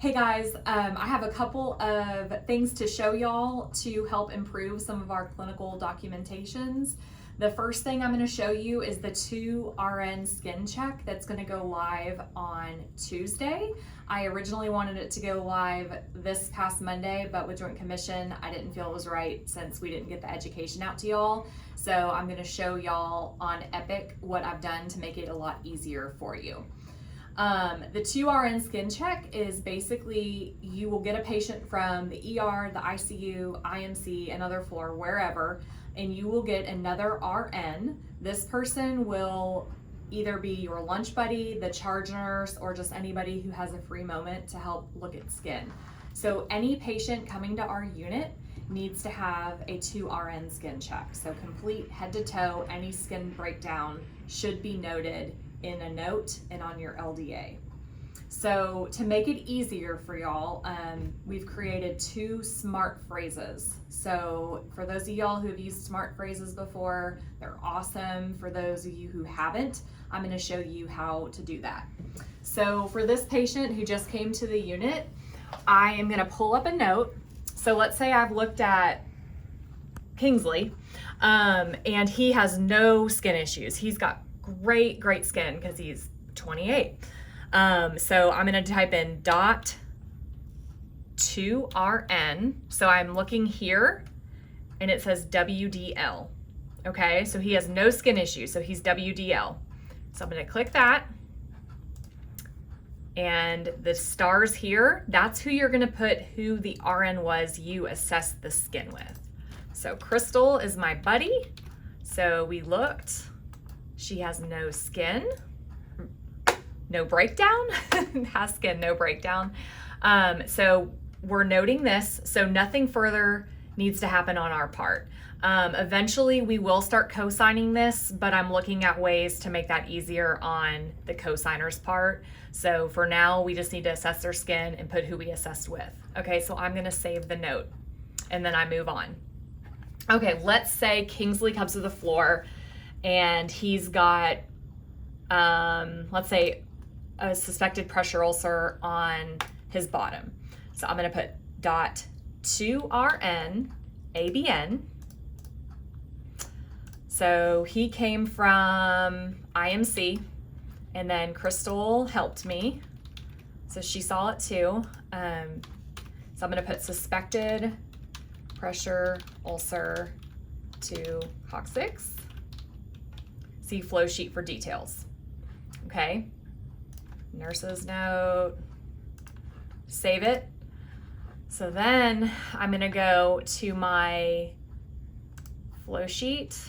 Hey guys, I have a couple of things to show y'all to help improve some of our clinical documentations. The first thing I'm going to show you is the 2RN skin check that's going to go live on Tuesday. I originally wanted it to go live this past Monday, but with Joint Commission, I didn't feel it was right since we didn't get the education out to y'all. So I'm going to show y'all on Epic what I've done to make it a lot easier for you. The 2RN skin check is basically you will get a patient from the ER, the ICU, IMC, another floor, wherever, and you will get another RN. This person will either be your lunch buddy, the charge nurse, or just anybody who has a free moment to help look at skin. So any patient coming to our unit needs to have a 2RN skin check. So complete head to toe, any skin breakdown should be noted in a note and on your LDA. So to make it easier for y'all, we've created 2 smart phrases. So for those of y'all who have used smart phrases before, they're awesome. For those of you who haven't, I'm going to show you how to do that. So for this patient who just came to the unit, I am going to pull up a note. So let's say I've looked at Kingsley, and he has no skin issues. He's got great skin because he's 28. So I'm going to type in dot 2RN. So I'm looking here and it says WDL. Okay, so he has no skin issues, so he's WDL. So I'm going to click that. And the stars here, that's who you're going to put who the RN was you assessed the skin with. So Crystal is my buddy. So we looked. She has no skin, no breakdown, has skin, no breakdown. So we're noting this, so nothing further needs to happen on our part. Eventually we will start co-signing this, but I'm looking at ways to make that easier on the co-signer's part. So for now, we just need to assess their skin and put who we assessed with. Okay, so I'm gonna save the note and then I move on. Okay, let's say Kingsley comes to the floor and he's got, let's say, a suspected pressure ulcer on his bottom. So I'm gonna put dot 2RN ABN. So he came from IMC, and then Crystal helped me. So she saw it too. So I'm gonna put suspected pressure ulcer to coccyx. See flow sheet for details. Okay, nurse's note, save it. So then I'm gonna go to my flow sheet,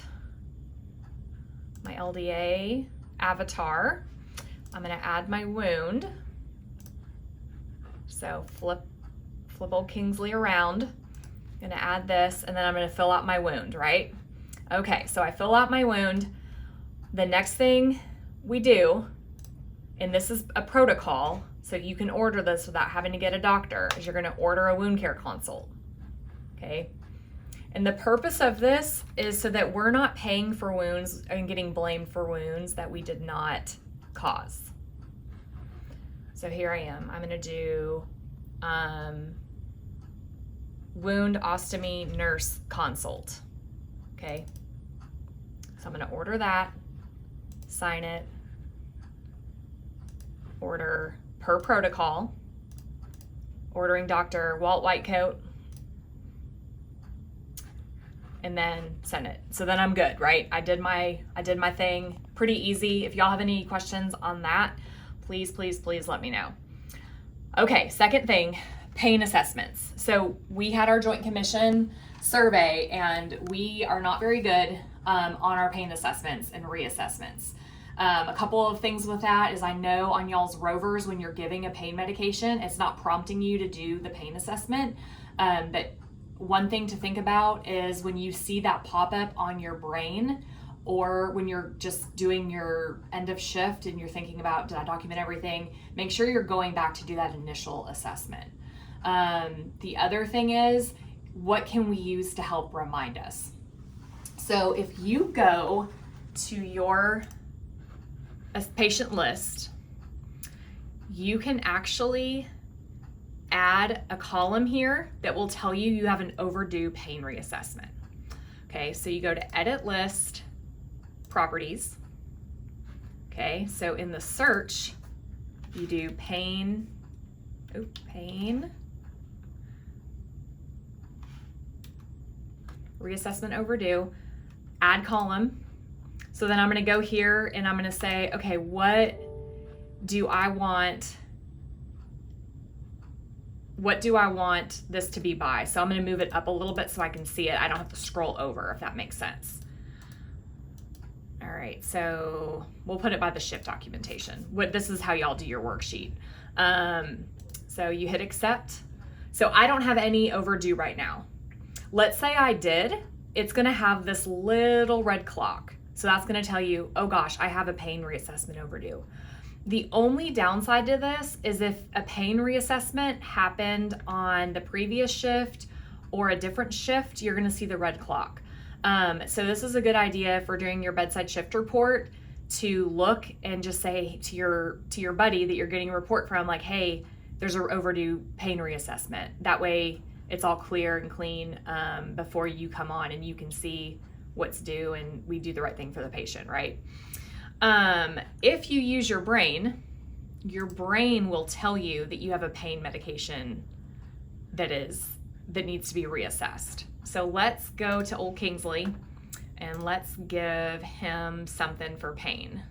my LDA avatar. I'm gonna add my wound. So flip old Kingsley around. I'm gonna add this, and then I'm gonna fill out my wound, right? Okay, so I fill out my wound. The next thing we do, and this is a protocol, so you can order this without having to get a doctor, is you're gonna order a wound care consult, okay? And the purpose of this is so that we're not paying for wounds and getting blamed for wounds that we did not cause. So here I am, I'm gonna do wound ostomy nurse consult, okay? So I'm gonna order that, sign it, order per protocol, ordering Dr. Walt Whitecoat, and then send it. So then I'm good, right? I did my thing, pretty easy. If y'all have any questions on that, please let me know. Okay, second thing, pain assessments. So we had our Joint Commission survey and we are not very good on our pain assessments and reassessments. A couple of things with that is I know on y'all's rovers, when you're giving a pain medication, it's not prompting you to do the pain assessment. But one thing to think about is when you see that pop up on your brain, or when you're just doing your end of shift and you're thinking about, did I document everything? Make sure you're going back to do that initial assessment. The other thing is, what can we use to help remind us? So if you go to your patient list, you can actually add a column here that will tell you you have an overdue pain reassessment. Okay, so you go to Edit List, Properties. Okay, so in the search, you do pain reassessment overdue, add column. So then I'm going to go here and I'm going to say, okay, what do I want this to be by? So I'm going to move it up a little bit so I can see it. I don't have to scroll over, if that makes sense. All right, so we'll put it by the shift documentation. This is how y'all do your worksheet. So you hit accept. So I don't have any overdue right now. Let's say I did, it's gonna have this little red clock. So that's gonna tell you, oh gosh, I have a pain reassessment overdue. The only downside to this is if a pain reassessment happened on the previous shift or a different shift, you're gonna see the red clock. So this is a good idea for doing your bedside shift report to look and just say to your buddy that you're getting a report from, like, hey, there's an overdue pain reassessment. That way it's all clear and clean before you come on and you can see what's due and we do the right thing for the patient, right? If you use your brain will tell you that you have a pain medication that needs to be reassessed. So let's go to old Kingsley and let's give him something for pain.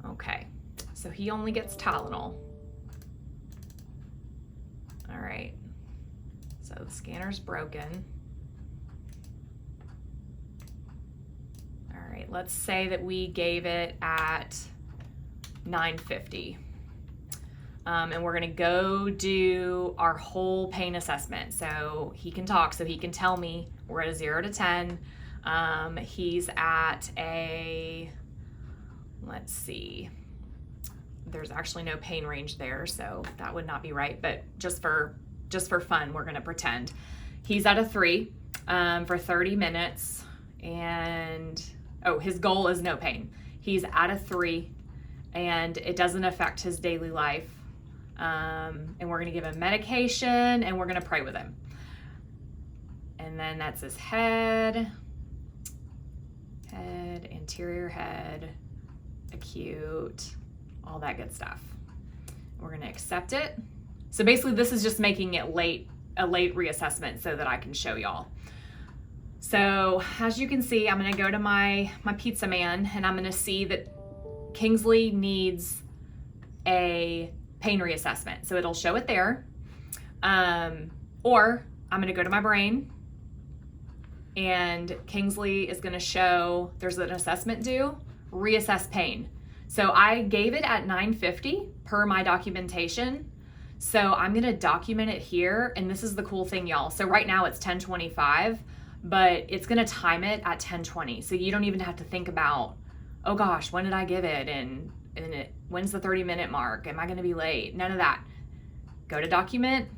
Okay, so he only gets Tylenol. All right, so the scanner's broken. All right, let's say that we gave it at 9:50. And we're gonna go do our whole pain assessment. So he can talk, so he can tell me we're at a 0 to 10. He's at a, let's see, there's actually no pain range there, so that would not be right, but just for fun, we're gonna pretend. He's at a 3 for 30 minutes, and his goal is no pain. He's at a 3, and it doesn't affect his daily life. And we're gonna give him medication and we're gonna pray with him. And then that's his head, anterior head, acute, all that good stuff. We're gonna accept it. So basically this is just making it a late reassessment so that I can show y'all. So as you can see, I'm gonna go to my pizza man and I'm gonna see that Kingsley needs a pain reassessment. So it'll show it there. Or I'm gonna go to my brain and Kingsley is gonna show there's an assessment due, reassess pain. So I gave it at 9:50 per my documentation. So I'm gonna document it here, and this is the cool thing, y'all. So right now it's 10:25, but it's gonna time it at 10:20. So you don't even have to think about, oh gosh, when did I give it? And when's the 30-minute mark? Am I gonna be late? None of that. Go to document,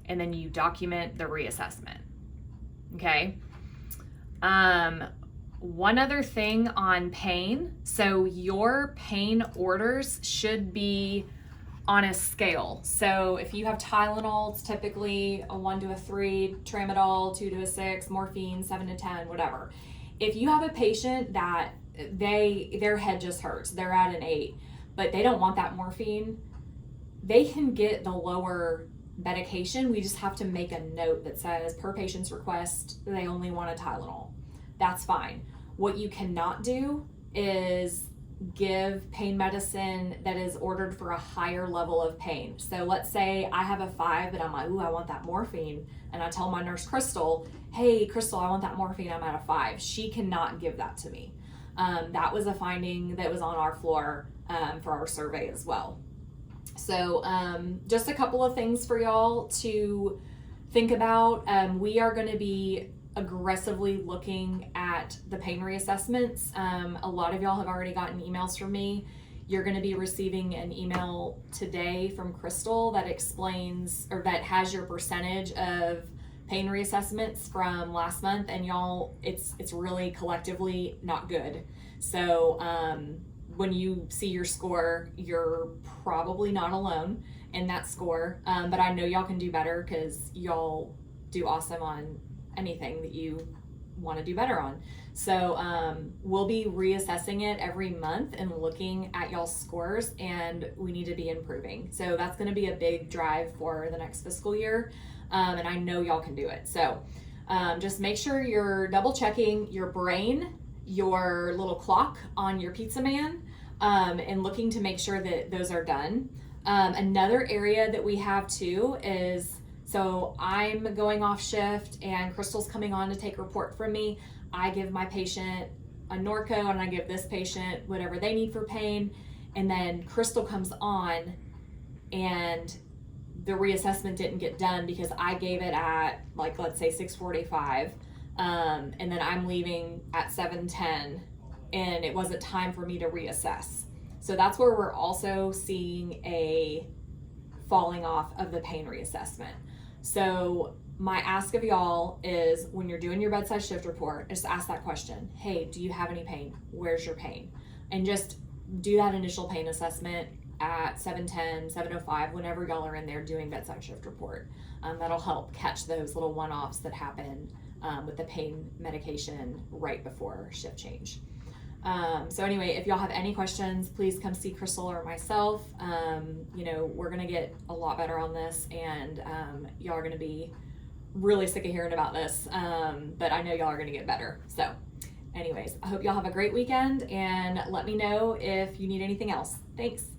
and then you document the reassessment, okay? One other thing on pain. So your pain orders should be on a scale. So if you have Tylenol, it's typically a 1 to a 3, Tramadol, 2 to a 6, morphine, 7 to 10, whatever. If you have a patient that their head just hurts, they're at an 8, but they don't want that morphine, they can get the lower medication. We just have to make a note that says, per patient's request, they only want a Tylenol. That's fine. What you cannot do is give pain medicine that is ordered for a higher level of pain. So let's say I have a 5, but I'm like, ooh, I want that morphine. And I tell my nurse, Crystal, hey, Crystal, I want that morphine. I'm at a 5. She cannot give that to me. That was a finding that was on our floor for our survey as well. So just a couple of things for y'all to think about. We are going to be aggressively looking at the pain reassessments. A lot of y'all have already gotten emails from me. You're going to be receiving an email today from Crystal that explains, or that has your percentage of pain reassessments from last month, and y'all, it's really collectively not good. So when you see your score, you're probably not alone in that score. But I know y'all can do better because y'all do awesome on anything that you want to do better on. So we'll be reassessing it every month and looking at y'all's scores, and we need to be improving. So that's going to be a big drive for the next fiscal year, and I know y'all can do it. So just make sure you're double checking your brain, your little clock on your pizza man, and looking to make sure that those are done. Another area that we have too is, so I'm going off shift and Crystal's coming on to take a report from me. I give my patient a Norco and I give this patient whatever they need for pain. And then Crystal comes on and the reassessment didn't get done because I gave it at, like, let's say 6:45. And then I'm leaving at 7:10 and it wasn't time for me to reassess. So that's where we're also seeing a falling off of the pain reassessment. So my ask of y'all is, when you're doing your bedside shift report, just ask that question. Hey, do you have any pain? Where's your pain? And just do that initial pain assessment at 7:10, 7:05, whenever y'all are in there doing bedside shift report. That'll help catch those little one-offs that happen with the pain medication right before shift change. So anyway, if y'all have any questions, please come see Crystal or myself. We're gonna get a lot better on this, and y'all are gonna be really sick of hearing about this, but I know y'all are gonna get better. So anyways, I hope y'all have a great weekend, and let me know if you need anything else. Thanks.